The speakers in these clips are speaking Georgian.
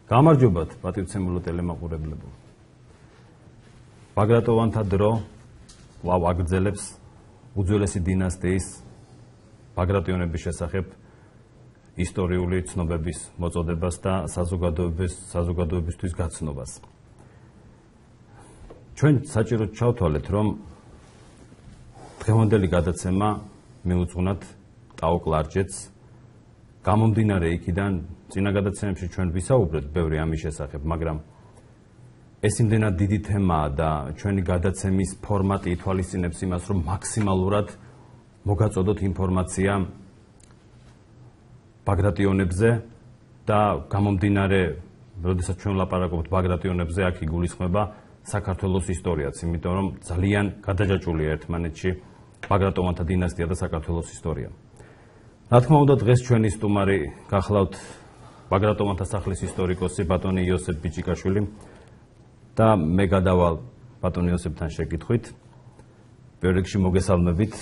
გამარჯობათ, პატივცემულო ტელემაყურებლებო. ბაგრატოვანთა დრო კვლავ აგრძელებს უძველესი დინასტიის ბაგრატიონების შესახებ ისტორიული ცნობების მოწოდებას და საზოგადოებისთვის გაცნობას. ჩვენ საჭიროდ ჩავთვალეთ, რომ დღევანდელი გადაცემა მიუძღვნათ ტაო კლარჯეთს, გამომდინარე იქიდან წინა გადაცემებში ჩვენ ვისაუბრეთ ბევრი ამის შესახებ, მაგრამ ეს იმდენად დიდი თემაა და ჩვენი გადაცემის ფორმატი ითვალისწინებს იმას, რომ მაქსიმალურად მოგაწოდოთ ინფორმაცია ბაგრატიონებზე და გამომდინარე, როდესაც ჩვენ ვლაპარაკობთ ბაგრატიონებზე, აქ იგულისხმება საქართველოს ისტორიაც, იმიტომ რომ ძალიან გადაჯაჭვულია ერთმანეთში ბაგრატოვანთა დინასტია და საქართველოს ისტორია. რა თქმა უნდა, დღეს ჩვენი სტუმარი გახლავთ ბაგრატოვანთა სახლის ისტორიკოსი ბატონი იოსებ ბიჭიკაშვილი და მე გადავალ ბატონ იოსებთან შეკითხვით. პირველ რიგში მოგესალმებით.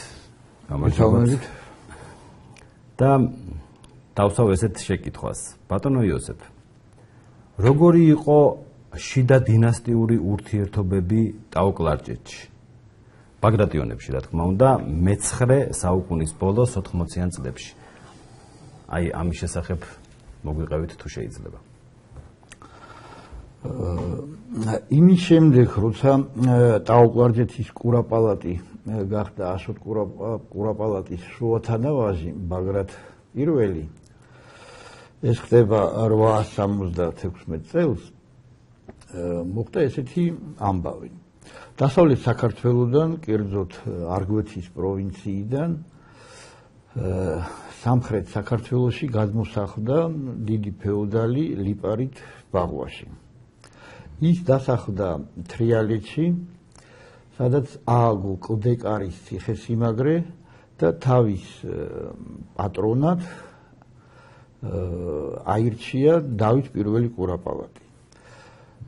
გამარჯობათ. და დავსავ ესეთ შეკითხვას. ბატონო იოსებ, როგორი იყო შიდა დინასტიური ურთიერთობები ტაო კლარჯეთში? ბაგრატიონებში, რა თქმა უნდა, მე-9 საუკუნის ბოლოს 80-იან წლებში. აი, ამის შესახებ მოგვიყევით თუ შეიძლება. იმის შემდეგ, როცა ტაო კლარჯეთის კურაპალატი გახდა აშოტ კურაპალატის შუათანავაზი, ბაგრატ პირველი, ეს ხდება 876 წელს, მოხდა ესეთი ამბავი. დასავლეთ საქართველოდან, კერძოდ არგვეთის პროვინციიდან, სამხრეთ საქართველოში გადმოსახლდა დიდი ფეოდალი ლიპარიტ ბაღვაში. ის დასახლდა თრიალეთში, სადაც ააგო კლდეკარის ციხესიმაგრე და თავის პატრონად აირჩია დავით პირველი კურაპალატი.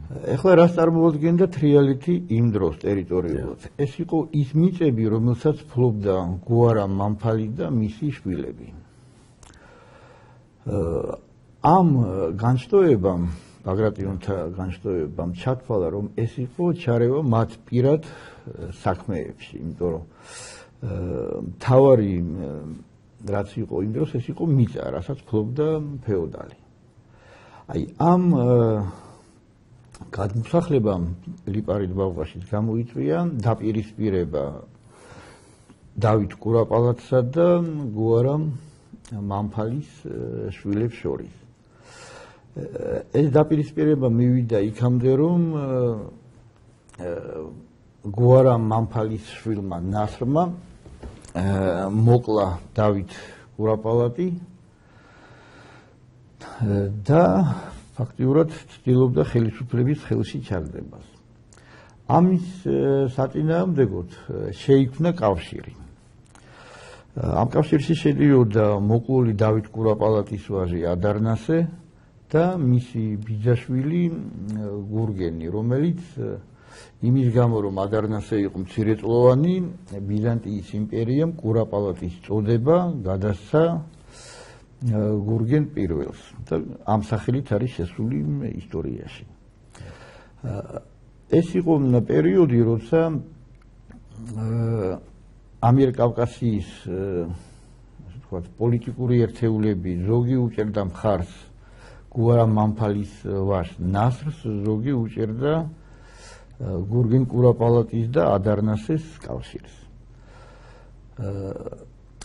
ეხლა რას წარმოადგენდა თრიალეთი იმ დროს ტერიტორიულად? ეს იყო ის მიწები, რომელსაც ფლობდა გუარა მამფალი და მისი შვილები. ამ განშტოებამ, ბაგრატიონთა განშტოებამ ჩათვალა, რომ ეს იყო ჩარევა მათ პირად საქმეებში, იმიტომ რომ მთავარი რაც იყო იმ დროს, ეს იყო მიწა, რასაც ფლობდა ფეოდალი. აი, ამ გადმოსახლებამ ლიპარიტ ბაღვაშიც გამოიწვია დაპირისპირება დავით კურაპალატსა და გუარა მამფალის შვილებს შორის. ეს დაპირისპირება მივიდა იქამდე, რომ გუარა მამფალის შვილმა ნასრმა მოკლა დავით კურაპალატი და ფაქტიურად ცდილობდა ხელისუფლების ხელში ჩაგდებას. ამის საწინააღმდეგოდ შეიქმნა კავშირი. ამ კავშირში შედიოდა მოკლული დავით კურაპალატის ვაჟი ადარნასე და მისი ბიძაშვილი გურგენი, რომელიც იმის გამო, რომ ადარნასე იყო მცირეწლოვანი, ბიზანტიის იმპერიამ კურაპალატის წოდება გადასცა გურგენ პირველს და ამ სახელით არის შესული ისტორიაში. ეს იყო პერიოდი, როცა ამიერკავკასიის ასე ვთქვათ, პოლიტიკური ერთეულები ზოგი უჭერდა მხარს გუარა მამფალის ვაჟ ნასრს, ზოგი უჭერდა გურგენ კურაპალატის და ადარნასეს კავშირს.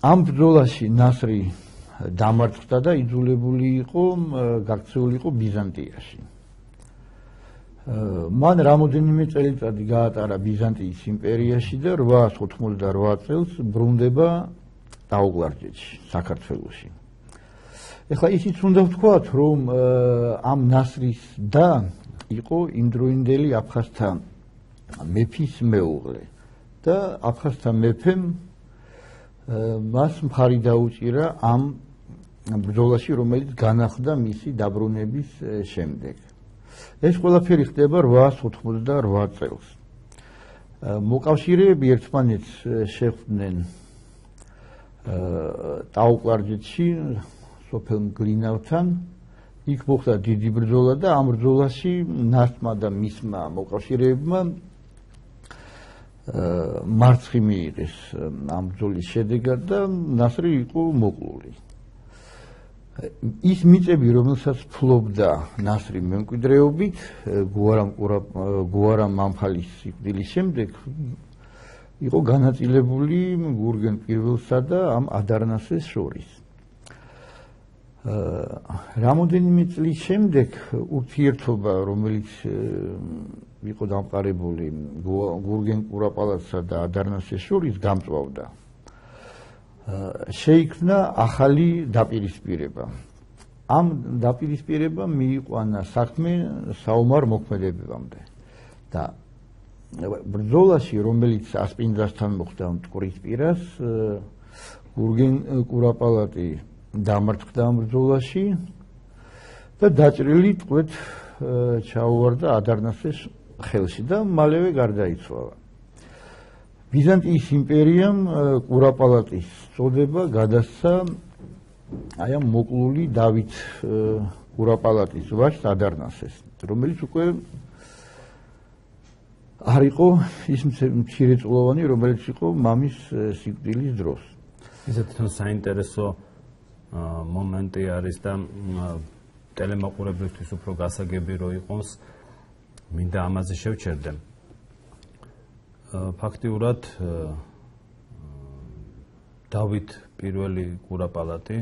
ამ ბრძოლაში ნასრი დამარცხდა და იძულებული იყო გაქცეული იყო ბიზანტიაში. მან რამოდენიმე წელიწადი გაატარა ბიზანტიის იმპერიაში და 888 წელს ბრუნდება ტაო კლარჯეთში, საქართველოში. ეხლა ისიც უნდა ვთქვათ, რომ ამ ნასრის და იყო იმდროინდელი აფხაზთა მეფის მეუღლე და აფხაზთა მეფემ მას მხარი დაუჭირა ამ ბრძოლაში, რომელიც განახლდა მისი დაბრუნების შემდეგ. ეს ყველაფერი ხდება 888 წელს. მოკავშირეები ერთმანეთს შეხვდნენ ტაო კლარჯეთში, სოფელ მგლინავთან, იქ მოხდა დიდი ბრძოლა და ამ ბრძოლაში ნასტმა და მისმა მოკავშირეებმა მარცხი მიიღეს ამ ბრძოლის შედეგად და ნასრი იყო მოკლული. ის მიწები, რომელსაც ფლობდა ნასრი მემკვიდრეობით, გუარამ მამფალის სიკვდილის შემდეგ იყო განაწილებული გურგენ პირველსა და ამ ადარნასეს შორის. რამოდენიმე წლის შემდეგ ურთიერთობა, რომელიც იყო დამყარებული გურგენ კურაპალატსა და ადარნასეს შორის, გამწვავდა. შეიქმნა ახალი დაპირისპირება. ამ დაპირისპირება მიიყვანა საქმე საომარ მოქმედებებამდე და ბრძოლაში, რომელიც ასპინძასთან მოხდა მტკვრის პირას, გურგენ კურაპალატი დამარცხდა ამ ბრძოლაში და დაჭრილი ტყვედ ჩაუვარდა ადარნასეს ხელში და მალევე გარდაიცვალა. ბიზანტიის იმპერიამ კურაპალატის წოდება გადასცა აი ამ მოკლული დავით კურაპალატის ვაჟს ადარნასეს, რომელიც უკვე არ იყო ის მცირეწლოვანი, რომელიც იყო მამის სიკვდილის დროს. ესე თვითონ საინტერესო მომენტი არის და ტელემოყურებლისთვის უფრო გასაგები რო იყოს, მინდა ამაზე შევჩერდე. ფაქტიურად დავით პირველი კურაპალატი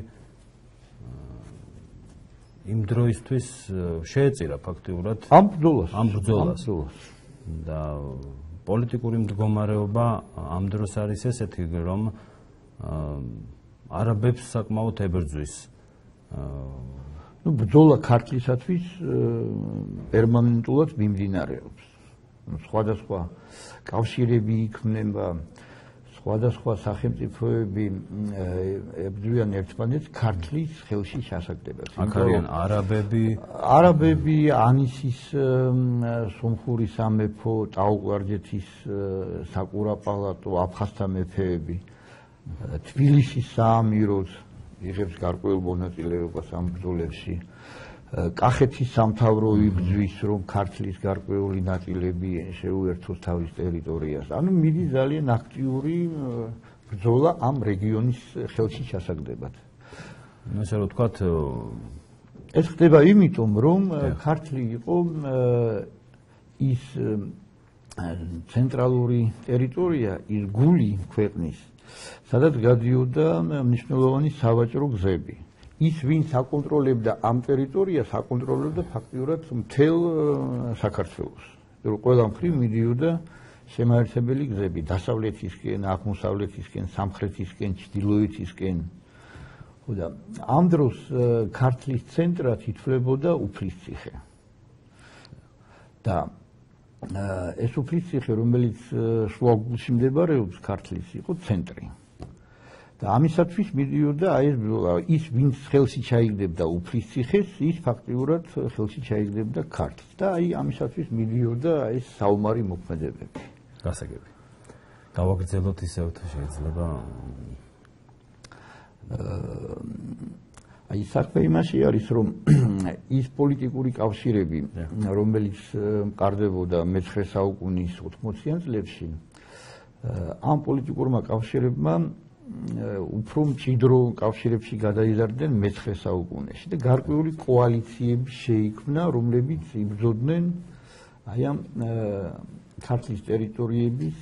იმ დროისთვის შეეწირა ფაქტიურად ამ ბრძოლას და პოლიტიკური მდგომარეობა ამ დროს არის ესეთი, რომ არაბებს საკმაოდ ებრძვის. ბრძოლა ქართლისათვის პერმანენტულად მიმდინარეობს. სხვადასხვა კავშირები იქმნება, სხვადასხვა სახელმწიფოები ებრძვიან ერთმანეთს ქართლის ხელში ჩასაგდებად. აქ არიან არაბები, ანისის სომხური სამეფო, ტაო-კლარჯეთის საკურაპალატო, აფხაზთა მეფეები, თბილისის საამიროს იღებს გარკვეულ მონაწილეობას ამ ბრძოლებში. კახეთის სამთავრო იბრძვის, რომ ქართლის გარკვეული ნაწილები შეუერთოს თავის ტერიტორიას. ანუ მიდის ძალიან აქტიური ბრძოლა ამ რეგიონის ხელში ჩასაგდებად. ესე რომ ვთქვათ, ეს ხდება იმიტომ, რომ ქართლი იყო ის ცენტრალური ტერიტორია, ის გული ქვეყნის, სადაც გადიოდა მნიშვნელოვანი სავაჭრო გზები. ის ვინც აკონტროლებდა ამ ტერიტორიას, აკონტროლებდა ფაქტიურად მთელ საქართველოს. ყველა მხრივ მიდიოდა შემაერთებელი გზები დასავლეთისკენ, აღმოსავლეთისკენ, სამხრეთისკენ, ჩრდილოეთისკენ. და ამ დროს ქართლის ცენტრად ითვლებოდა უფლისციხე. და ეს უფლისციხე, რომელიც შუაგულში მდებარეობს ქართლის, იყო ცენტრი. და ამისათვის მიდიოდა აი ეს ბრძოლა, ის ვინც ხელში ჩაიგდებდა უფლისციხეს, ის ფაქტიურად ხელში ჩაიგდებდა ქართლს და აი ამისათვის მიდიოდა ეს საომარი მოქმედებები. გასაგები. გავაგრძელოთ ისევ თუ შეიძლება. აი საქმე იმაში არის, რომ ის პოლიტიკური კავშირები, რომელიც მყარდებოდა მე-9 საუკუნის 80-იან წლებში, ამ პოლიტიკურმა კავშირებმა უფრო მჭიდრო კავშირებში გადაიზარდნენ მე-9 საუკუნეში და გარკვეული კოალიციები შეიქმნა, რომლებიც იბრძოდნენ აი ამ ქართლის ტერიტორიების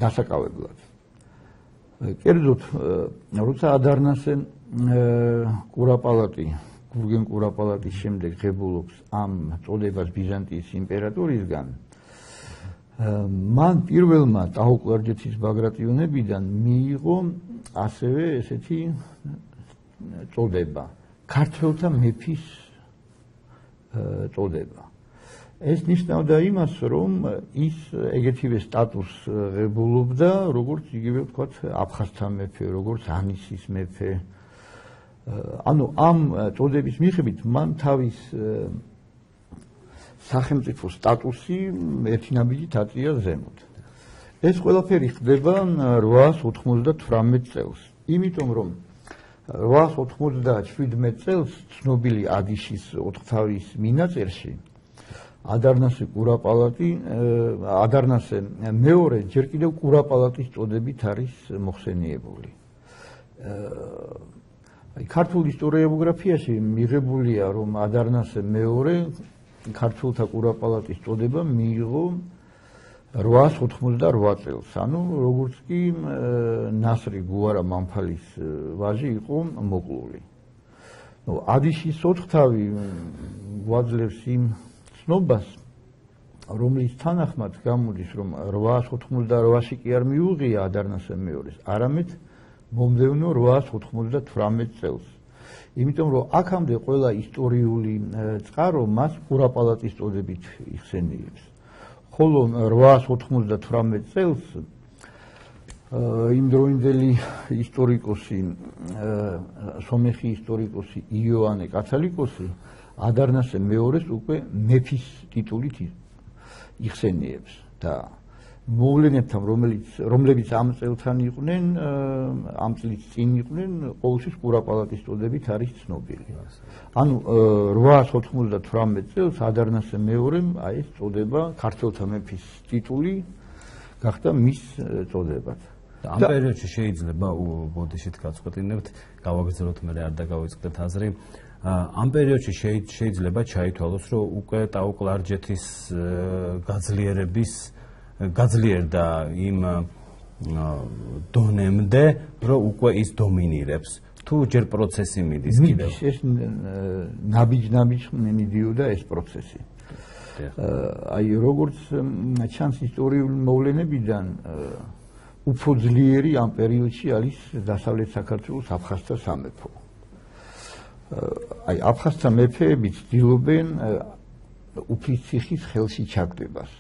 დასაკავებლად. კერძოდ, როცა ადარნასე კურაპალატი, გურგენ კურაპალატის შემდეგ ღებულობს ამ წოდებას ბიზანტიის იმპერატორისგან, მან პირველმა ტაო-კლარჯეთის ბაგრატიონებიდან მიიღო ასევე ესეთი წოდება, ქართველთა მეფის წოდება. ეს ნიშნავდა იმას, რომ ის ეგეთივე სტატუსს ღებულობდა, როგორც იგივე ვთქვათ, აფხაზთა მეფე, როგორც ანისის მეფე. ანუ ამ წოდების მიხედვით მან თავის სახელმწიფო სტატუსი ერთი ნაბიჯით აწია ზემოთ. ეს ყველაფერი ხდება 898 წელს. იმიტომ რომ 897 წელს ცნობილი ადიშის ოთხთავის მინაწერში ადარნასე მეორე ჯერ კიდევ კურაპალატის წოდებით არის მოხსენიებული. ქართულ ისტორიოგრაფიაში მიღებულია, რომ ადარნასე მეორე ქართულთა კურაპალატის წოდება მიიღო 888 წელს, ანუ როგორც კი ნასრი გუარა მამფალის ვაჟი იყო მოკლული. ადიშის ოთხთავი გვაძლევს იმ ცნობას, რომლის თანახმად გამოდის, რომ 888-ში კი არ მიუღია ადარნასე მეორეს, არამედ მომდევნო 898 წელს. იმიტომ რომ აქამდე ყველა ისტორიული წყარო მას კურაპალატის წოდებით იხსენიებს. ხოლო 898 წელს იმდროინდელი ისტორიკოსი, სომეხი ისტორიკოსი იოანე კათალიკოსი ადარნასე მეორეს უკვე მეფის ტიტულით იხსენიებს და მოვლენებთან, რომლებიც ამ წელთან იყვნენ, ამ წლის წინ იყვნენ, ყოველთვის კურაპალატის წოდებით არის ცნობილი. ანუ 898 წელს ადარნასე მეორემ აი ეს წოდება, ქართველთა მეფის ტიტული გახდა მის წოდებად. ამ პერიოდში შეიძლება ბოდიშით გაწყვეტინებთ, გავაგრძელოთ, მე არ დაგავიწყდეთ აზრი. ამ პერიოდში შეიძლება ჩაითვალოს, რომ უკვე ტაო-კლარჯეთის გაძლიერდა იმ დონემდე, რომ უკვე ის დომინირებს. თუ ჯერ პროცესი მიდის კიდევ. ეს ნაბიჯ-ნაბიჯ მიდიოდა ეს პროცესი. აი როგორც ჩანს ისტორიული მოვლენებიდან, უფრო ძლიერი ამ პერიოდში არის დასავლეთ საქართველოს აფხაზთა სამეფო. აი აფხაზთა მეფეები ცდილობენ უფლისციხის ხელში ჩაგდებას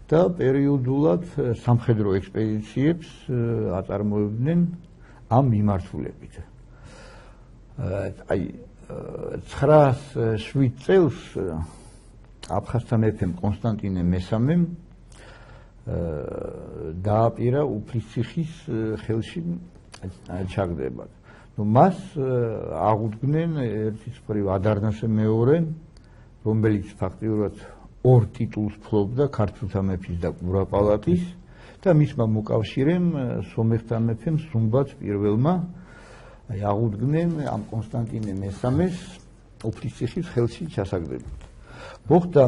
და პერიოდულად სამხედრო ექსპედიციებს აწარმოებდნენ ამ მიმართულებით. აი 907 წელს აფხაზთა მეფემ კონსტანტინე მესამემ დააპირა უფლისციხის ხელში ჩაგდება. მას აღუდგნენ ერთის მხრივ ადარნასე მეორე, რომელიც ფაქტიურად ორ ტიტულს ფლობდა, ქართულთა მეფის და კურაპალატის და მისმა მოკავშირემ სომეხთა მეფემ სუმბად პირველმა აღუდგნენ ამ კონსტანტინე მესამეს უფლისციხის ხელში ჩასაგდებით. მოხდა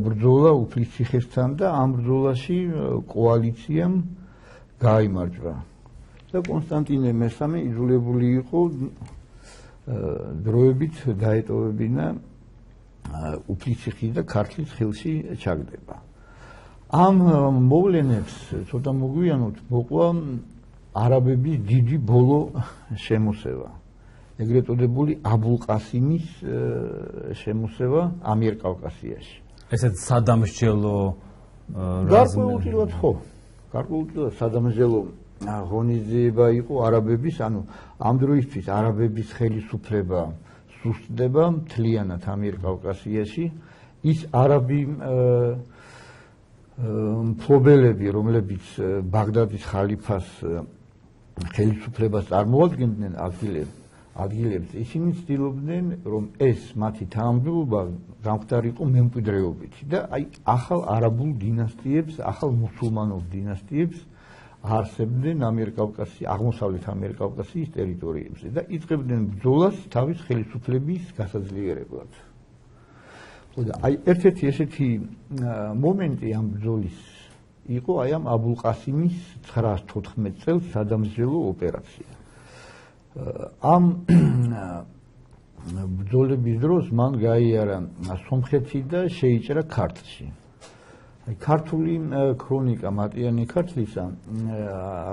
ბრძოლა უფლისციხესთან და ამ ბრძოლაში კოალიციამ გაიმარჯვა. და კონსტანტინე მესამე იძულებული იყო დროებით დაეტოვებინა უფლისციხის და ქართლის ხელში ჩაგდება. ამ მოვლენებს ცოტა მოგვიანოთ მოყვა არაბების დიდი ბოლო შემოსევა, ეგრეთ წოდებული აბულყასიმის შემოსევა ამიერკავკასიაში. ესეც სადამსჯელო გარკვეულწილად ხო, გარკვეულწილად სადამსჯელო ღონისძიება იყო არაბების, ანუ ამ დროისთვის არაბების ხელისუფლება სუსტდება მთლიანად ამიერკავკასიაში. ის არაბი მფლობელები, რომლებიც ბაღდადის ხალიფას ხელისუფლებას წარმოადგენდნენ ადგილებს, ისინი ცდილობდნენ, რომ ეს მათი თანამდებობა გამხდარიყო მემკვიდრეობითი და აი ახალ არაბულ დინასტიებს, ახალ მუსულმანურ დინასტიებს არსებდნენ აღმოსავლეთ ამიერკავკასიის ტერიტორიებზე და იწყებდნენ ბრძოლას თავის ხელისუფლების გასაძლიერებლად. აი ერთ-ერთი ესეთი მომენტი ამ ბრძოლის იყო აი ამ აბულყასიმის 914 წელს სადამსჯელო ოპერაცია. ამ ბრძოლების დროს მან გაიარა სომხეთი და შეიჭრა ქართლში. ქართული ქრონიკა მატიანე ქართლისა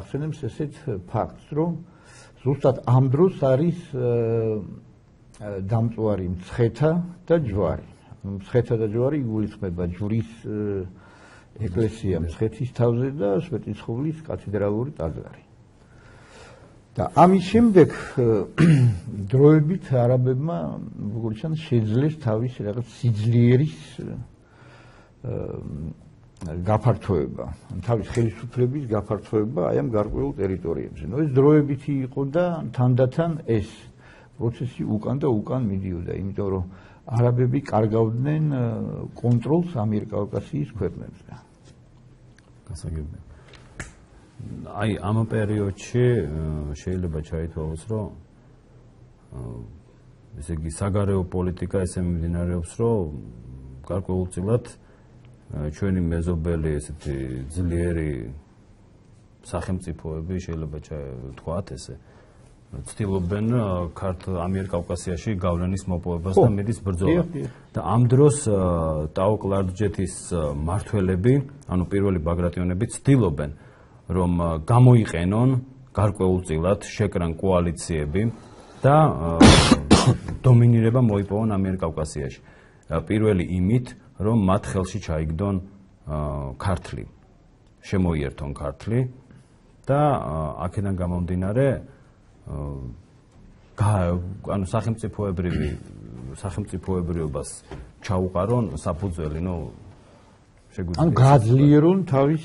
ახსენებს ესეთ ფაქტს, რომ ზუსტად ამ დროს არის დამწვარი მცხეთა და ჯვარი. მცხეთა და ჯვარი იგულისხმება ჯვრის ეკლესია მცხეთის თავზე და სვეტიცხოვლის კათედრალური ტაძარი. და ამის შემდეგ დროებით არაბებმა როგორც ჩანს შეძლეს თავის რაღაც სიძლიერის გაფართოება, თავის ხელისუფლების გაფართოება აი ამ გარკვეულ ტერიტორიებზე. ეს დროებითი იყო და თანდათან ეს პროცესი უკან და უკან მიდიოდა, იმიტომ რომ არაბები კარგავდნენ კონტროლს ამიერკავკასიის ქვეყნებზე. გასაგებია. აი ამ პერიოდში შეიძლება ჩაითვალოს, რომ ესე იგი საგარეო პოლიტიკა ესე მიმდინარეობს, რომ გარკვეულწილად ჩვენი მეზობელი ესეთი ძლიერი სახელმწიფოები შეიძლება თქვათ ესე ცდილობენ ქართულ ამიერკავკასიაში გავლენის მოპოვებას და მიდის ბრძოლა. და ამ დროს ტაო-კლარჯეთის მმართველები, ანუ პირველი ბაგრატიონები ცდილობენ რომ გამოიყენონ გარკვეულწილად შეკრან კოალიციები და დომინირება მოიპოვონ ამიერკავკასიაში. პირველი იმით, რომ მათ ხელში ჩაიგდონ ქართლი, შემოიერთონ ქართლი და აქედან გამომდინარე ანუ სახელმწიფოებრიობას ჩაუყარონ საფუძველი, შეგვიძლია. ანუ გააძლიერონ თავის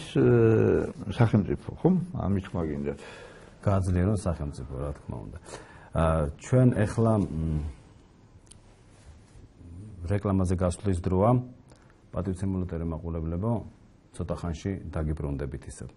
სახელმწიფო, ხომ? ამით თქმა გინდათ. გააძლიერონ სახელმწიფო, რა თქმა უნდა. ჩვენ ეხლა რეკლამაზე გასვლის დროა. პატივცემულო ტელემაყურებლებო, ცოტა ხანში დაგიბრუნდებით ისევ.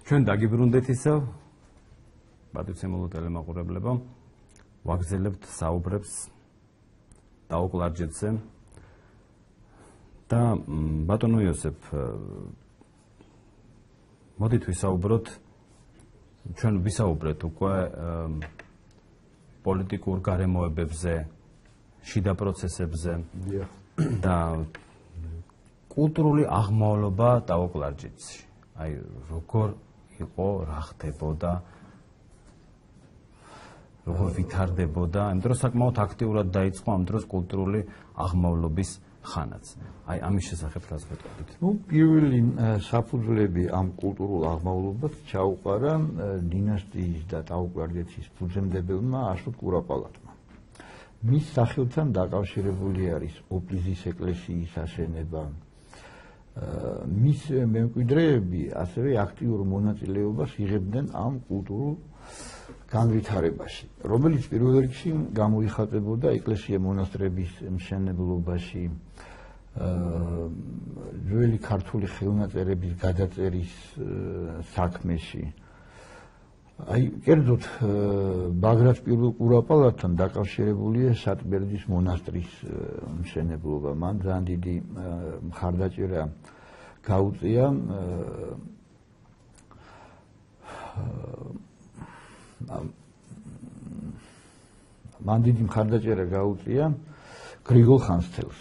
ჩვენ დაგიბრუნდეთ ისევ, პატივცემულო ტელემაყურებლებო, ვაგრძელებთ საუბრებს ტაო-კლარჯეთზე და ბატონო იოსებ, მოდით ვისაუბროთ, ჩვენ ვისაუბრეთ უკვე პოლიტიკურ გარემოებებზე, შიდა პროცესებზე და კულტურული აღმავლობა ტაო-კლარჯეთში. აი, როგორ იყო, რა ხდებოდა, როგორ ვითარდებოდა, ამ დროს საკმაოდ აქტიურად დაიწყო ამ დროს კულტურული აღმავლობის ხანაც. აი, ამის შესახებ რას ვეტყოდით? პირველი საფუძვლები ამ კულტურულ აღმავლობას ჩაუყარა დინასტიის და ტაო-კლარჯეთის ფუძემდებელმა აშოტ კურაპალატმა. მის სახელთან დაკავშირებული არის ოპლიზის ეკლესიის აშენება. მის მემკვიდრეები ასევე აქტიურ მონაწილეობას იღებდნენ ამ კულტურულ განვითარებაში, რომელიც პირველ რიგში გამოიხატებოდა ეკლესია-მონასტრების მშენებლობაში, ძველი ქართული ხელნაწერების გადაწერის საქმეში. აი, კერძოდ ბაგრატ პირველ კურაპალატთან დაკავშირებულია სატბერდის მონასტრის მშენებლობა. მან ძალიან დიდი მხარდაჭერა გაუწია გრიგოლ ხანძთელს,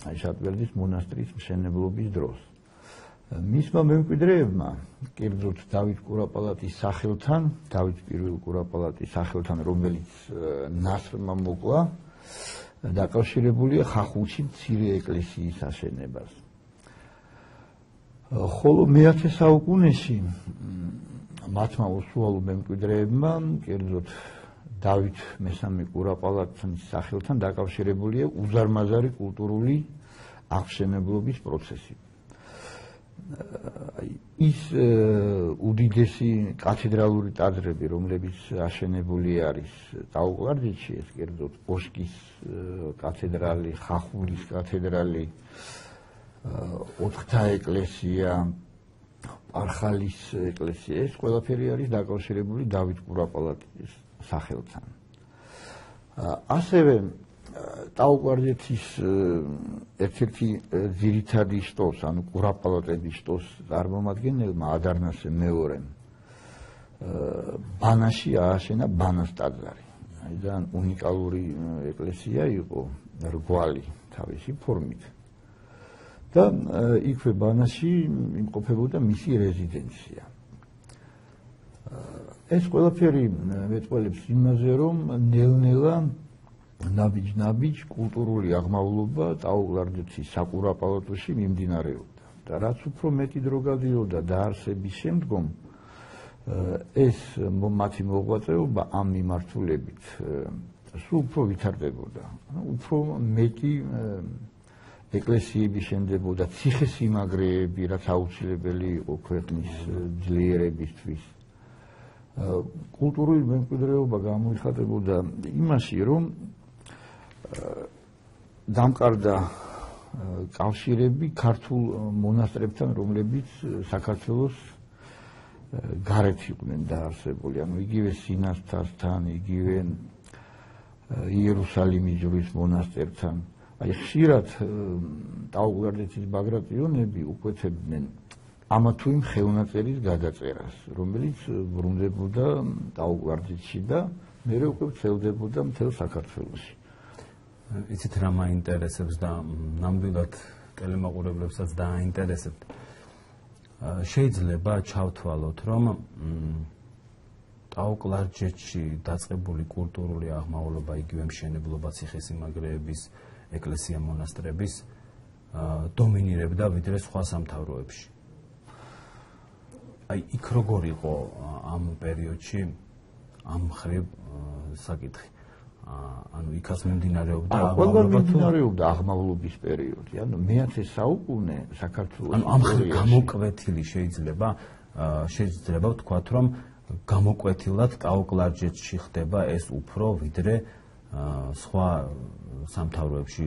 აი სატბერდის მონასტრის მშენებლობის დროს. მისმა მემკვიდრეებმა, კერძოდ დავით კურაპალატის სახელთან, დავით პირველ კურაპალატის სახელთან, რომელიც ნასრმა მოკლა, დაკავშირებულია ხახუნში მცირე ეკლესიის აშენებას. ხოლო მე-10 საუკუნეში მათმა უსუალო მემკვიდრეებმა, კერძოდ დავით მესამე კურაპალატის სახელთან დაკავშირებულია უზარმაზარი კულტურული აღშენებლობის პროცესი. ის უდიდესი კათედრალური ტაძრები, რომლებიც აშენებული არის ტაო-კლარჯეთში, ეს კერძოდ ოშკის კათედრალი, ხახულის კათედრალი, ოთხთა ეკლესია, არხალის ეკლესია, ეს ყველაფერი არის დაკავშირებული დავით კურაპალატის სახელთან. ასევე ტაო-კლარჯეთის ერთ-ერთი ძირითადი შტოს, ანუ კურაპალატების შტოს წარმომადგენელმა ადარნასე მეორემ ბანაში ააშენა ბანას ტაძარი. ძალიან უნიკალური ეკლესია იყო, რგვალი თავისი ფორმით. და იქვე ბანაში იმყოფებოდა მისი რეზიდენცია. ეს ყველაფერი მეტყველებს იმაზე, რომ ნელ-ნელა ნაბიჯ-ნაბიჯ კულტურული აღმავლობა ტაო-კლარჯეთის საკურაპალატოში მიმდინარეობდა. და რაც უფრო მეტი დრო გადიოდა დაარსების შემდგომ, ეს მათი მოღვაწეობა ამ მიმართულებით სულ უფრო ვითარდებოდა. უფრო მეტი ეკლესიების შენდებოდა, ციხესიმაგრეები, რაც აუცილებელი იყო ქვეყნის ძლიერებისთვის. კულტურული მემკვიდრეობა გამოიხატებოდა იმაში, რომ დამყარდა კავშირები ქართულ მონასტრებთან, რომლებიც საქართველოს გარეთ იყვნენ დაარსებული, ანუ იგივე სინასთასთან, იგივე იერუსალიმის ჯვრის მონასტერთან. აი ხშირად ტაო-კლარჯეთის ბაგრატიონები უკვეთებდნენ ამა თუ იმ ხელნაწერის გადაწერას, რომელიც ბრუნდებოდა ტაო-კლარჯეთში და მერე უკვე ვრცელდებოდა მთელ საქართველოში. იცით რა მაინტერესებს და ნამდვილად ტელემაყურებლებსაც დააინტერესებთ. შეიძლება ჩავთვალოთ, რომ ტაო-კლარჯეთში დაწყებული კულტურული აღმავლობა, იგივე მშენებლობა, ციხესიმაგრეების, ეკლესია მონასტრების დომინირებდა ვიდრე სხვა სამთავროებში. აი იქ როგორ იყო ამ პერიოდში ამ მხრივ საკითხი? ანუ იქაც მიმდინარეობდა აღმავლობის პერიოდი. ანუ მე-10 საუკუნე საქართველოს ანუ ამ მხრივ გამოკვეთილი შეიძლება ვთქვათ, რომ გამოკვეთილად ტაო-კლარჯეთში ხდება ეს უფრო ვიდრე სხვა სამთავროებში,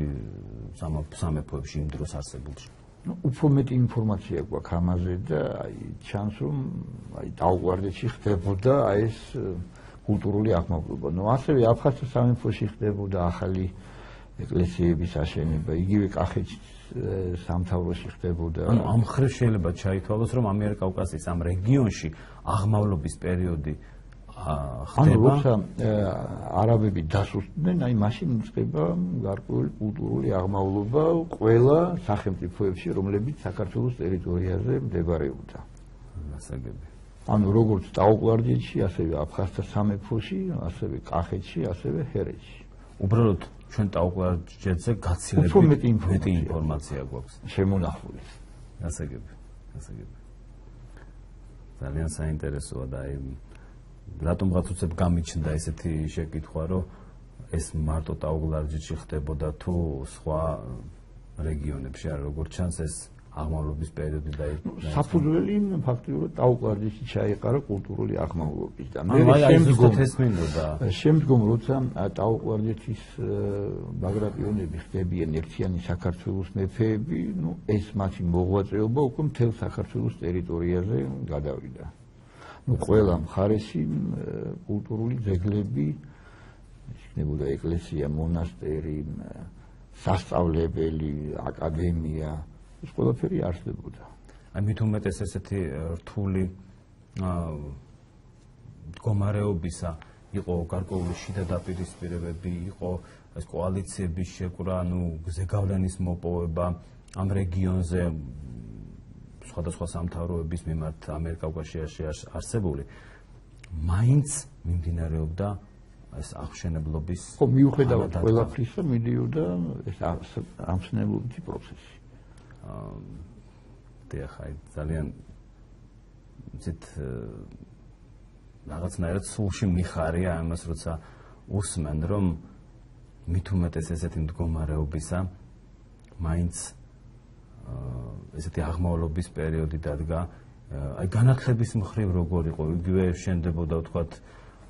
სამეფოებში იმ დროს არსებულში. უფრო მეტი ინფორმაცია გვაქვს ამაზე და აი ჩანს, რომ აი ტაო-კლარჯეთში ხდებოდა ეს კულტურული აღმავლობა. ასევე აფხაზეთის სამეფოში ხდებოდა ახალი ეკლესიების აშენება, იგივე კახეთის სამთავროში ხდებოდა. ანუ ამ მხრივ შეიძლება ჩაითვალოს, რომ ამიერკავკასიის ამ რეგიონში აღმავლობის პერიოდი ხდება. ანუ როცა არაბები დასუსტდნენ, აი მაშინ იწყება გარკვეული კულტურული აღმავლობა ყველა სახელმწიფოებში, რომლებიც საქართველოს ტერიტორიაზე მდებარეობდა. გასაგები. ანუ როგორც ტაო-კლარჯეთში, ასევე აფხაზთა სამეფოში, ასევე კახეთში, ასევე ჰერეთში. უბრალოდ ჩვენ ტაო-კლარჯეთზე გაცილებით მეტი ინფორმაცია გვაქვს შემონახული. გასაგები. ძალიან საინტერესოა და აი რატომღაც უცებ გამიჩნდა ესეთი შეკითხვა, რომ ეს მარტო ტაო-კლარჯეთში ხდებოდა თუ სხვა რეგიონებში, არა როგორც ჩანს ეს აღმავლობის პერიოდი და საფუძველი ფაქტიურად ტაო-კლარჯეთში ჩაიყარა კულტურული აღმავლობის და შემდგომ როცა ტაო-კლარჯეთის ბაგრატიონები ხდებიან ერთიანი საქართველოს მეფეები, ეს მათი მოღვაწეობა უკვე მთელ საქართველოს ტერიტორიაზე გადავიდა. ყველა მხარეში კულტურული ძეგლები იქნებოდა ეკლესია, მონასტერი, სასწავლებელი, აკადემია, ეს ყველაფერი არსებობდა. აი მით უმეტეს ესეთი რთული მდგომარეობისა იყო გარკვეული შიდა დაპირისპირებები, იყო ეს კოალიციების შეკრა, ანუ ზეგავლენის მოპოვება ამ რეგიონზე სხვადასხვა სამთავროების მიმართ ამიერკავკასიაში არსებული, მაინც მიმდინარეობდა ეს აღმშენებლობის მიუხედავად ყველაფრისა მიდიოდა ეს აღმშენებლობითი პროცესი. ხაი ძალიან ცით რაღაცნაირად სულში მიხარია ამას, როცა უსმენ, რომ მით უმეტეს ესეთი მდგომარეობისა მაინც ესეთი აღმავლობის პერიოდი დადგა. აი განათლების მხრივ როგორ იყო, იგივე შენდებოდა ვთქვათ,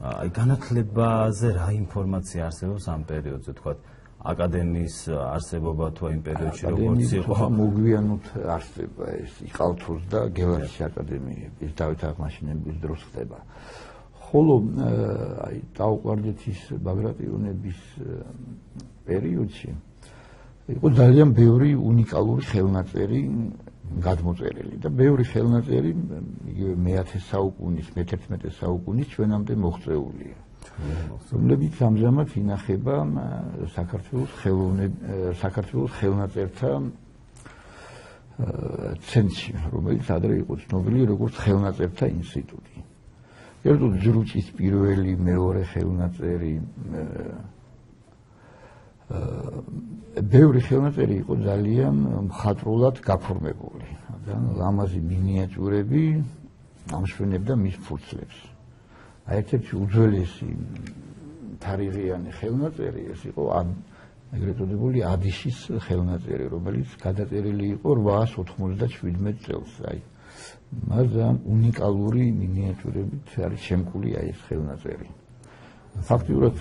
აი განათლებაზე რა ინფორმაცია არსებობს ამ პერიოდზე, ვთქვათ, აკადემიის არსებობა თუ იმ პერიოდში როგორც იყო. მოგვიანოთ არსება ეს იყალთოს და გელათის აკადემიების დავით აღმაშენებლის დროს ხდება. ხოლო აი ტაო-კლარჯეთის ბაგრატიონების პერიოდში იყო ძალიან ბევრი უნიკალური ხელნაწერი გადმოწერილი და ბევრი ხელნაწერი იგივე მე-10 საუკუნის, მე-11 საუკუნის ჩვენამდე მოღწეულია. რომლებიც ამჟამად ინახება საქართველოს ხელნაწერთა ცენტრში, რომელიც ადრე იყო ცნობილი როგორც ხელნაწერთა ინსტიტუტი. კერძოდ ჯრუჭის პირველი, მეორე ხელნაწერი, ბევრი ხელნაწერი იყო ძალიან მხატვრულად გაფორმებული და ლამაზი მინიატიურები ამშვენებდა მის ფურცლებს. ერთ-ერთი უძველესი თარიღიანი ხელნაწერი ეს იყო ეგრეთ წოდებული ადიშის ხელნაწერი, რომელიც გადაწერილი იყო 897 წელს. მას უნიკალური მინიატიურებით არის შემკული ეს ხელნაწერი. ფაქტიურად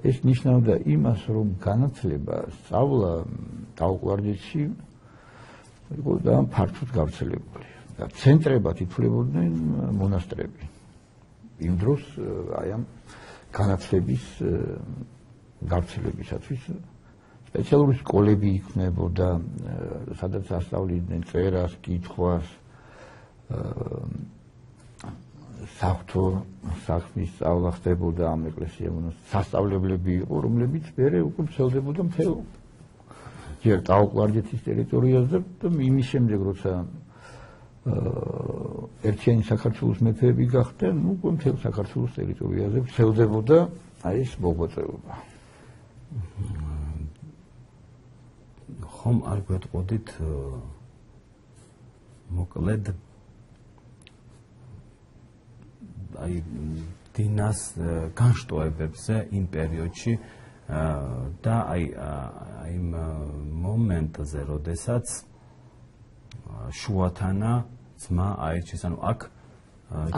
ეს ნიშნავდა იმას, რომ განათლება, სწავლა დაუკვარდეთში იყო და ფართოდ გავრცელებული. და ცენტრებად ითვლებოდნენ მონასტრები. იმ დროს ამ განათლების გავრცელებისათვის სპეციალური სკოლები იქმნებოდა, სადაც ასწავლიდნენ წერას, კითხვას, საღვთო საქმის სწავლა ხდებოდა ამ ეკლესიებთან. სასწავლებლები იყო, რომლებიც მერე უკვე ვრცელდებოდა მთელ ჯერ დაუკვარდეთის ტერიტორიაზე და იმის შემდეგ, როცა ერთიანი საქართველოს მეფეები გახდნენ, უკვე მთელ საქართველოს ტერიტორიაზე ვრცელდებოდა ეს მოღვაწეობა. ხომ არ გვეტყოდით მოკლედ დინას განშტოებებზე იმ პერიოდში და იმ მომენტზე, როდესაც შუათანა ძმა აირჩიეს, ანუ აქ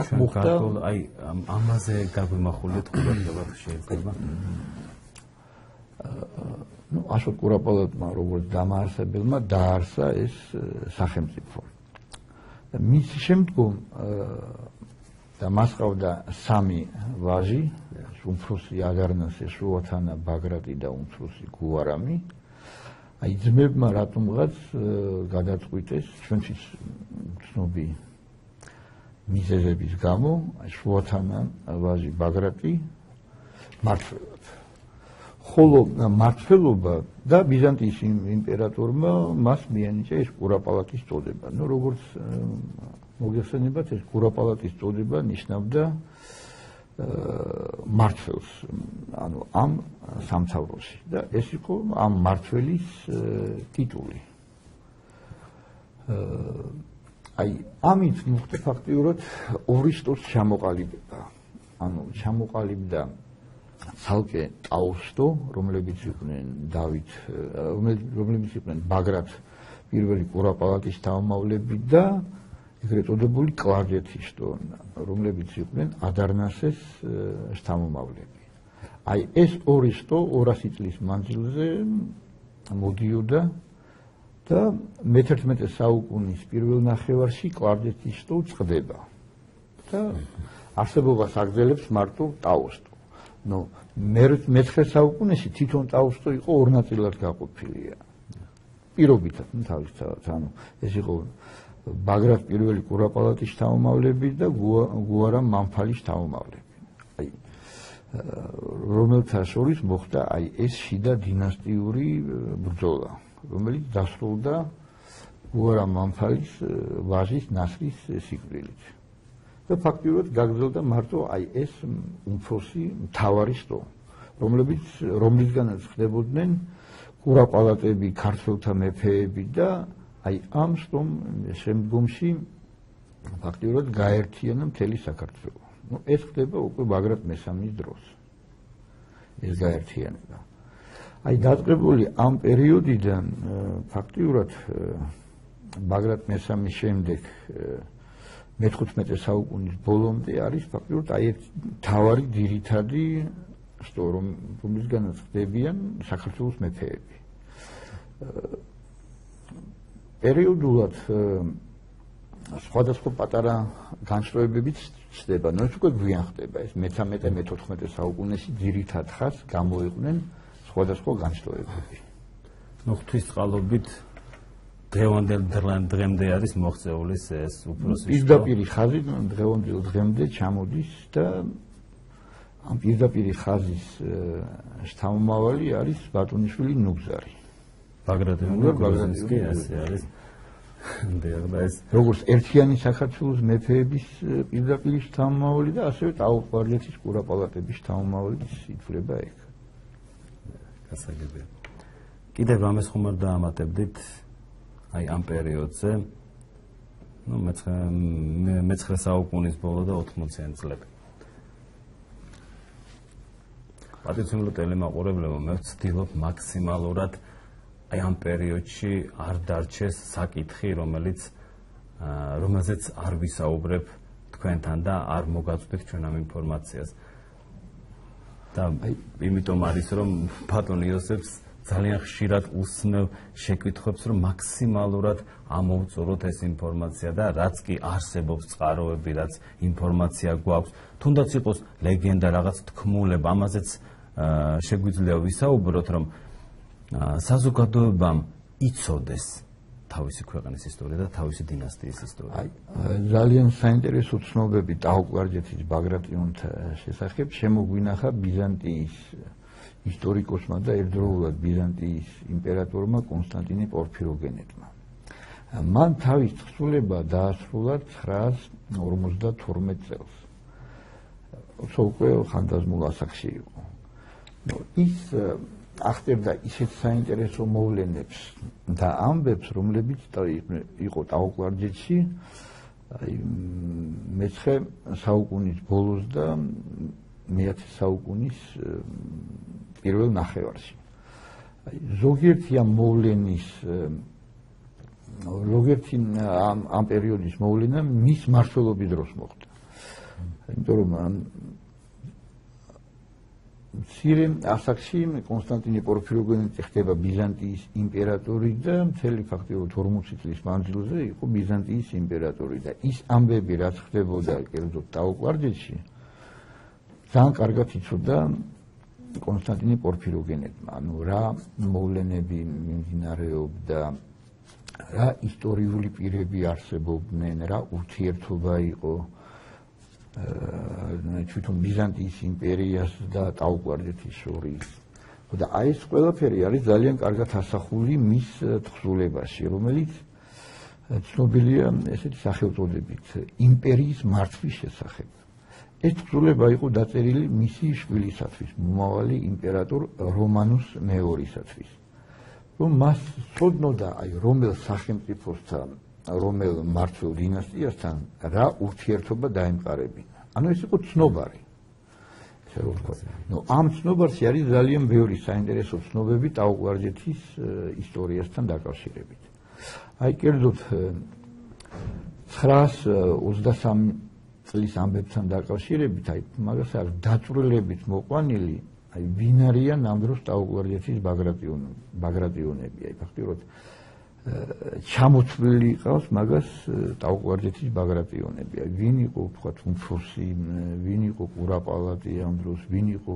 ჩვენ გარკვეულ ამაზე გაგვიმახვილეთ ყურადღება შეიძლება. აშოტ კურაპალატმა როგორც დამაარსებელმა დაარსა ეს სახელმწიფო. მის შემდგომ და მას ყავდა 3 ვაჟი, უმცროსი აგარნასე, შუათანა, ბაგრატი და უმცროსი გუარამი. ძმებმა რატომღაც გადაწყვიტეს ჩვენთვის ცნობი მიზეზების გამო შუათანა ვაჟი ბაგრატი მმართველად. ხოლო მმართველობა და ბიზანტიის იმპერატორმა მას მიანიჭა ეს კურაპალატის წოდება. როგორც მოგეხსენებათ, ეს კურაპალატის წოდება ნიშნავდა მმართველს, ანუ ამ სამთავროში და ეს იყო ამ მმართველის ტიტული. ამით მოხდა ფაქტიურად ორისტოს ჩამოყალიბება. ანუ ჩამოყალიბდა ცალკე ტაოსტო, რომლებიც იყვნენ დავით, რომლებიც იყვნენ ბაგრატ პირველი კურაპალატის თავმავლები და ეგრეთ წოდებული კლარჯეთისტო, რომლებიც იყვნენ ადარნასეს შთამომავლები. ეს ორისტო 200 წლის მანძილზე მოდიოდა და მე-11 საუკუნის პირველ ნახევარში კლარჯეთისტო წყდება და არსებობას აგრძელებს მარტო ტაოსტო. მე-19 საუკუნეში თვითონ ტაოსტო იყო 2 ნაწილად გაყოფილია. პირობითად, თავისთავად, ანუ ეს იყო ბაგრატ პირველი კურაპალატის შთამომავლები და გუარამ მამფალის შთამომავლები. რომელთა შორის მოხდა ეს შიდა დინასტიური ბრძოლა, რომელიც დასრულდა გუარამ მამფალის ვაჟის ნასრის სიკვდილით. და ფაქტიურად გაგრძელდა მარტო ეს უმცროსი მთავარი შტო, რომლისგანაც ხდებოდნენ კურაპალატები, ქართველთა მეფეები და ამ შტომ შემდგომში ფაქტიურად გაერთიანა მთელი საქართველო. ეს ხდება უკვე ბაგრატ მესამის დროს. ეს გაერთიანება. დაწყებული ამ პერიოდიდან ფაქტიურად ბაგრატ მესამის შემდეგ მე-15 საუკუნის ბოლომდე არის ფაქტიურად თავარი ძირითადი შტო, რომლისგანაც ხდებიან საქართველოს მეფეები. პერიოდულად სხვადასხვა პატარა განშტოებებიც ხდება, ეს უკვე გვიან ხდება. ეს მე-13-მე-14 საუკუნეში ძირითად ხაზს გამოიყვნენ სხვადასხვა განშტოებები. ღვთისწყალობით დღევანდელ დღემდე არის მოღწეული ეს უფროსი შტო. პირდაპირ ხაზი დღევანდელ დღემდე ჩამოდის და ამ პირდაპირი ხაზის შთამომავალი არის ბატონიშვილი ნუგზარი. ბაგრატიონი კი ასე არის. როგორც ერთიანი საქართველოს მეფეების პირდაპირი შთამომავალი და ასევე ტაო-ყვარლეთის კურაპალატების შთამომავალი ითვლება ეგ. გასაგებია. კიდევ რამეს ხომ არ დაამატებდით აი ამ პერიოდზე, ну მე-19 საუკუნის ბოლო და 80-იანი წლები. პატივცემულო ტელემაყურებლებო, მე ვცდილობ მაქსიმალურად აი ამ პერიოდში არ დარჩეს საკითხი, რომელზეც არ ვისაუბრებ თქვენთან და არ მოგაწვდით ჩვენ ამ ინფორმაციას. და იმიტომ არის რომ ბატონ იოსებს ძალიან ხშირად უსმევ შეკითხვებს, რომ მაქსიმალურად ამოვწუროთ ეს ინფორმაცია და რაც კი არსებობს წყაროები, რაც ინფორმაცია გვაქვს, თუნდაც იყოს ლეგენდა, რაღაც თქმულება, ამაზეც შეგვიძლია ვისაუბროთ, რომ საზოგადოებამ იცოდეს თავისი ქვეყნის ისტორია და თავისი დინასტიის ისტორია. ძალიან საინტერესო ცნობები ტაო-ყვარლეთის ბაგრატიონთა შესახებ შემოგვინახა ბიზანტიის ისტორიკოსმა და ერთდროულად ბიზანტიის იმპერატორმა კონსტანტინე პორფიროგენეტმა. მან თავის თხზულება დაასრულა 952 წელს. უკვე ხანდაზმულ ასაკში იყო. ის ახდენდა ისეთ საინტერესო მოვლენებს და ამბებს, რომლებიც იყო ტაო-ყვარლეთში მე-9 საუკუნის ბოლოს და მე-10 საუკუნის პირველ ნახევარში. ზოგიერთი ამ მოვლენის ამ პერიოდის მოვლენა მის მმართველობის დროს მოხდა. იმიტომ რომ მცირე ასაკში კონსტანტინე პორფიროგენეტი ხდება ბიზანტიის იმპერატორი და მთელი ფაქტიურად 40 წლის მანძილზე იყო ბიზანტიის იმპერატორი და ის ამბები რაც ხდებოდა კერძოდ ტაო-ყვარლეთში ძალიან კარგად იცოდა კონსტანტინე პორფიროგენეტმა, ანუ რა მოვლენები მიმდინარეობდა, რა ისტორიული პირები არსებობდნენ, რა ურთიერთობა იყო თვითონ ბიზანტიის იმპერიას და ტაო-ყვარლეთის შორის. და აი ეს ყველაფერი არის ძალიან კარგად ასახული მის თხზულებაში, რომელიც ცნობილია ესეთი სახელწოდებით იმპერიის მართვის შესახებ. ეს თხზულება იყო დაწერილი მისი შვილისათვის, მომავალი იმპერატორ რომანუს მეორისათვის. რომ მას ცოდნოდა აი რომელ სახელმწიფოსთან, რომელ მმართველ დინასტიასთან რა ურთიერთობა დაემყარებინა. ანუ ეს იყო ცნობარი. ესე რომ ვთქვა. ამ ცნობარში არის ძალიან ბევრი საინტერესო ცნობები ტაო-ყვარლეთის ისტორიასთან დაკავშირებით. აი კერძოდ 923 წლის ამბებთან დაკავშირებით, აი მაგას არის დაწვრილებით მოყვანილი, აი ვინ არიან ამ დროს ტაო-ყვარლეთის ბაგრატიონები, აი ფაქტიურად ჩამოთვლილი ყავს მაგას ტაო-ყვარლეთის ბაგრატიონები. აი ვინ იყო ვთქვათ უმცროსი, ვინ იყო კურაპალატი ამ დროს, ვინ იყო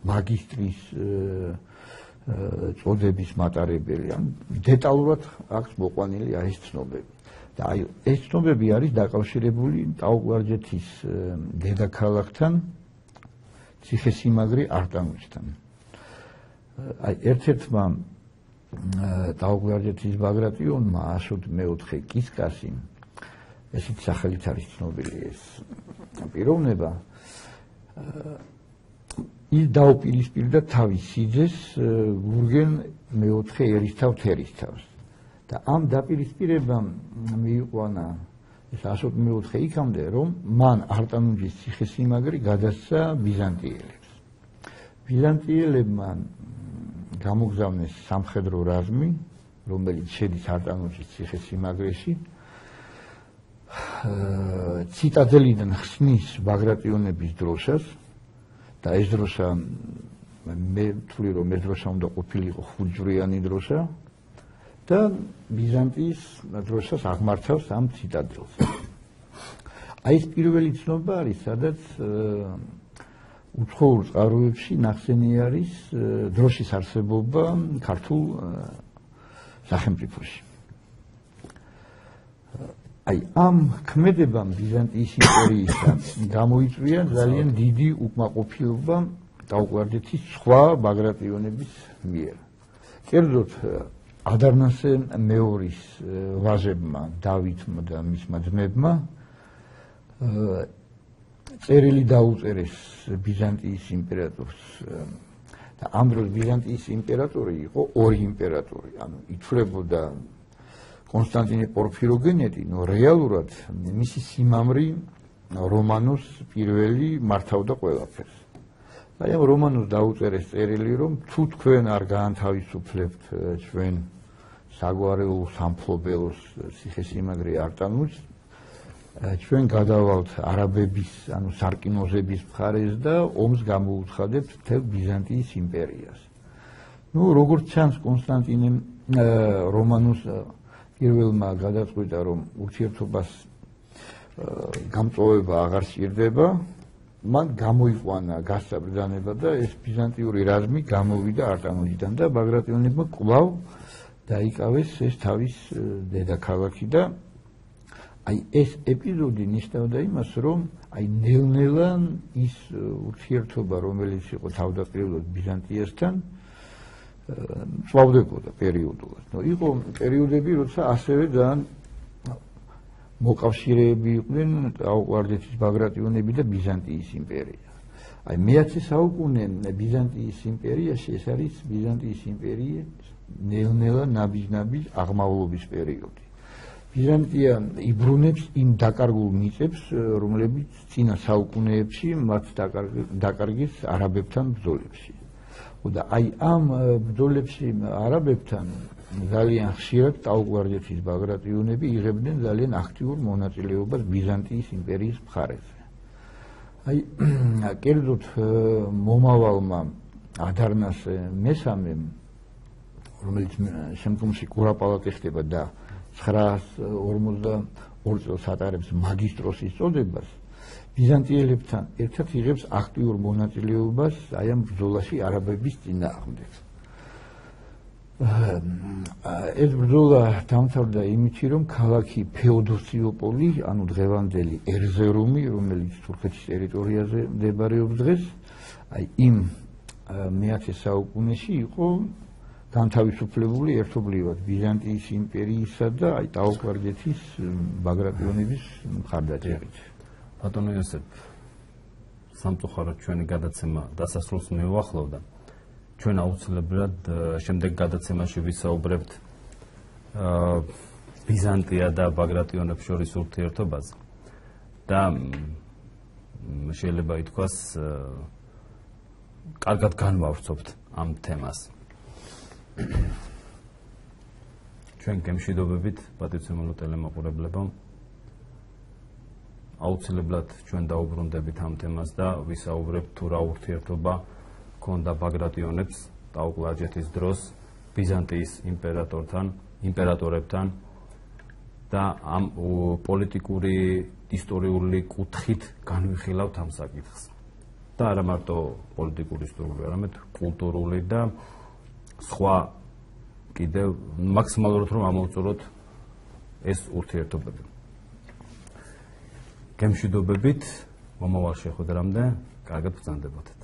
მაგისტრის წოდების მატარებელი, ან დეტალურად აქვს მოყვანილი აი ეს ცნობები. და აი ეს ცნობები არის დაკავშირებული ტაო-ყვარლეთის დედაქალაქთან, ციხესიმაგრე არტანუჯთან. აი ერთ-ერთმა ტაო-ყვარლეთის ბაგრატიონმა აშოტ მე-4 კისკასი, ესეთი სახელით არის ცნობილი ეს პიროვნება, ის დაუპირისპირდა თავის სიძეს გურგენ მე-4 ერისთავ-თერისთავს. და ამ დაპირისპირებამ მიიყვანა ეს აშოტ მე-4 იქამდე, რომ მან არტანუჯის ციხესიმაგრე გადასცა ბიზანტიელებს. ბიზანტიელებმა გამოგზავნეს სამხედრო რაზმი, რომელიც შედის არტანუჯის ციხესიმაგრეში. ციტადელიდან ხსნის ბაგრატიონების დროშას და ეს დროშა მე ვთვლი რომ ეს დროშა უნდა ყოფილიყო ხუთჯვრიანი დროშა და ბიზანტიის დროშას აღმართავს ამ ციტადელს. აი ეს პირველი ცნობა არის, სადაც უცხოურ წყაროებში ნახსენი არის დროშის არსებობა ქართულ სახელმწიფოში. აი ამ ქმედებამ ბიზანტიის იმპერიისა გამოიწვია ძალიან დიდი უკმაყოფილება ტაუკლარჯეთის სხვა ბაგრატიონების მიერ. კერძოდ ადარნასე მეორის ვაჟებმა დავითმა და მისმა ძმებმა წერილი დაუწერეს ბიზანტიის იმპერატორს და ამ დროს ბიზანტიის იმპერატორი იყო ორი იმპერატორი, ანუ ითვლებოდა კონსტანტინე პორფიროგენეტი, რეალურად მისი სიმამრი რომანოს პირველი მართავდა ყველაფერს. აი ამ რომანოს დაუწერეს წერილი, რომ თუ თქვენ არ გაანთავისუფლებთ ჩვენ საგვარეულო სამფლობელოს ციხესიმაგრე არტანუს, ჩვენ გადავალთ არაბების, ანუ სარკინოზების მხარეს და ომს გამოუცხადებთ მთელ ბიზანტიის იმპერიას. ნუ როგორც ჩანს კონსტანტინემ რომანოს პირველმა გადაწყვიტა, რომ ურთიერთობას გამწვავება აღარ სჭირდება, მან გამოიყვანა გასცა ბრძანება და ეს ბიზანტიური რაზმი გამოვიდა არტანუჯიდან და ბაგრატიონებმა კვლავ დაიკავეს ეს თავის დედაქალაქი და აი ეს ეპიზოდი ნიშნავდა იმას, რომ აი ნელ-ნელა ის ურთიერთობა, რომელიც იყო თავდაპირველად ბიზანტიასთან, წვავდებოდა პერიოდულად. იყო პერიოდები, როცა ასევე ძალიან მოკავშირეები იყვნენ ტაუკლარჯეთის ბაგრატიონები და ბიზანტიის იმპერია. აი მე-10 საუკუნე ბიზანტიის იმპერიაში ეს არის ბიზანტიის იმპერიის ნელ-ნელა ნაბიჯ-ნაბიჯ აღმავლობის პერიოდი. ბიზანტია იბრუნებს იმ დაკარგულ მიწებს, რომლებიც წინა საუკუნეებში მათ დაკარგეს არაბებთან ბრძოლებში. და აი ამ ბრძოლებში არაბებთან ძალიან ხშირად ტაუკლარჯეთის ბაგრატიონები იღებდნენ ძალიან აქტიურ მონაწილეობას ბიზანტიის იმპერიის მხარეზე. აი კერძოდ მომავალმა ადარნას მესამემ, რომელიც შემდგომში კურაპალატი ხდება და 942 წელს ატარებს მაგისტროსის წოდებას, ბიზანტიელებთან ერთად იღებს აქტიურ მონაწილეობას აი ამ ბრძოლაში არაბების წინააღმდეგ. ეს ბრძოლა დამთავრდა იმით, რომ ქალაქი ფეოდოსიოპოლი, ანუ დღევანდელი ერზერუმი, რომელიც თურქეთის ტერიტორიაზე მდებარეობს დღეს, აი იმ მე-10 საუკუნეში იყო განთავისუფლებული ერთობლივად ბიზანტიის იმპერიისა და აი ტაუკლარჯეთის ბაგრატიონების მხარდაჭერით. ბატონო იოსებ, სამწუხაროდ ჩვენი გადაცემა დასასრულს მიუახლოვდა. ჩვენ აუცილებლად შემდეგ გადაცემაში ვისაუბრებთ ბიზანტია და ბაგრატიონებს შორის ურთიერთობაზე და შეიძლება ითქვას კარგად განვავრცობთ ამ თემას. ჩვენ გემშვიდობებით პატივცემულო ტელემოყურებლებო, აუცილებლად ჩვენ დაუბრუნდებით ამ თემას და ვისაუბრებთ თუ რა ურთიერთობა ჰქონდა ბაგრატიონებს ტაუკლარჯეთის დროს ბიზანტიის იმპერატორებთან და ამ პოლიტიკური ისტორიული კუთხით განვიხილავთ ამ საკითხს. და არა მარტო პოლიტიკური ისტორიული, არამედ კულტურული და სხვა კიდევ მაქსიმალურად რომ ამოვწუროთ ეს ურთიერთობები. გემშვიდობებით, მომავალ შეხვედრამდე, კარგად ბრძანდებოდეთ.